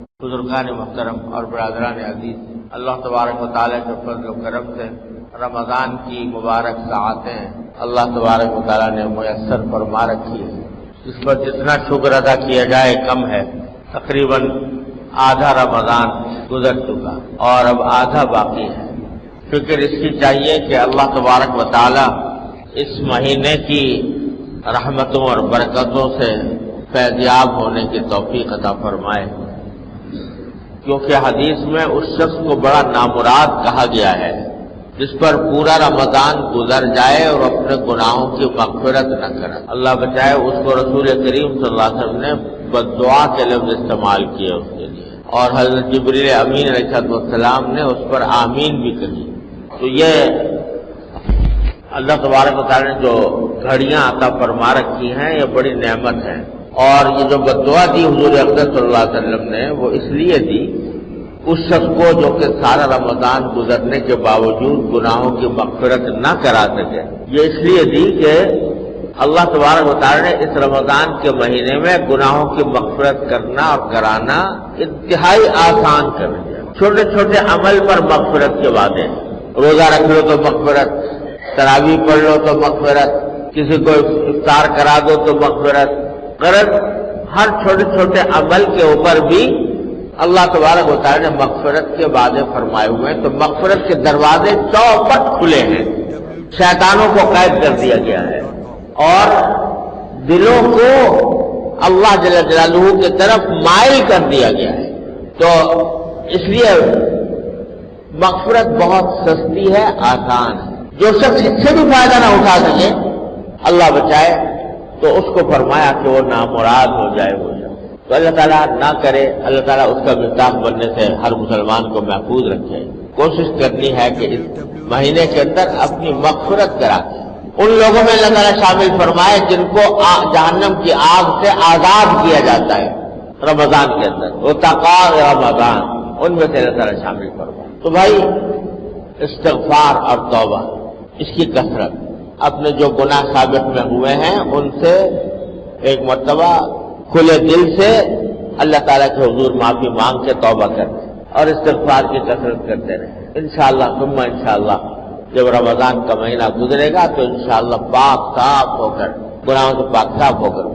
بزرگان محترم اور برادران عزیز، اللہ تبارک و تعالیٰ کے فضل و کرم سے رمضان کی مبارک ساعتیں اللہ تبارک و تعالیٰ نے میسر فرما رکھی ہے، جس پر جتنا شکر ادا کیا جائے کم ہے۔ تقریباً آدھا رمضان گزر چکا اور اب آدھا باقی ہے۔ فکر اس کی چاہیے کہ اللہ تبارک و تعالیٰ اس مہینے کی رحمتوں اور برکتوں سے فیضیاب ہونے کی توفیق عطا فرمائے، کیونکہ حدیث میں اس شخص کو بڑا نامراد کہا گیا ہے جس پر پورا رمضان گزر جائے اور اپنے گناہوں کی مغفرت نہ کرے۔ اللہ بچائے، اس کو رسول کریم صلی اللہ علیہ وسلم نے بددعا کے لفظ استعمال کیے اس کے لیے، اور حضرت جبریل امین علیہ السلام نے اس پر آمین بھی کہی۔ تو یہ اللہ تبارک و تعالیٰ نے جو گھڑیاں عطا فرما رکھی ہیں یہ بڑی نعمت ہے، اور یہ جو بددعا دی حضور اقدس صلی اللہ علیہ وسلم نے وہ اس لیے دی اس شخص کو جو کہ سارا رمضان گزرنے کے باوجود گناہوں کی مغفرت نہ کرا سکے، یہ اس لیے دی کہ اللہ تبارک و تعالیٰ نے اس رمضان کے مہینے میں گناہوں کی مغفرت کرنا اور کرانا انتہائی آسان کر دیا۔ چھوٹے چھوٹے عمل پر مغفرت کے وعدے، روزہ رکھ لو تو مغفرت، تراویح پڑھ لو تو مغفرت، کسی کو افطار کرا دو تو مغفرت، غرض ہر چھوٹے چھوٹے عمل کے اوپر بھی اللہ تبارک و تعالیٰ نے مغفرت کے وعدے فرمائے ہوئے ہیں۔ تو مغفرت کے دروازے چوپٹ کھلے ہیں، شیطانوں کو قید کر دیا گیا ہے اور دلوں کو اللہ جل جلالہ کی طرف مائل کر دیا گیا ہے۔ تو اس لیے مغفرت بہت سستی ہے، آسان ہے۔ جو شخص اس سے بھی فائدہ نہ اٹھا سکے، اللہ بچائے، تو اس کو فرمایا کہ وہ نامراد ہو جائے تو اللہ تعالیٰ نہ کرے، اللہ تعالیٰ اس کا مفتاح بننے سے ہر مسلمان کو محفوظ رکھے۔ کوشش کرنی ہے کہ اس مہینے کے اندر اپنی مغفرت کرا کے ان لوگوں میں اللہ تعالیٰ شامل فرمائے جن کو جہنم کی آگ سے آزاد کیا جاتا ہے رمضان کے اندر، اتقا رمضان، ان میں سے اللہ تعالیٰ شامل فرمائے۔ تو بھائی، استغفار اور توبہ، اس کی کثرت، اپنے جو گناہ ثابت میں ہوئے ہیں ان سے ایک مرتبہ کھلے دل سے اللہ تعالیٰ کے حضور معافی مانگ کے توبہ کرتے اور استغفار کی کثرت کرتے رہے۔ انشاءاللہ ثم انشاءاللہ جب رمضان کا مہینہ گزرے گا تو انشاءاللہ پاک صاف ہو کر، گناہوں سے پاک صاف ہو کر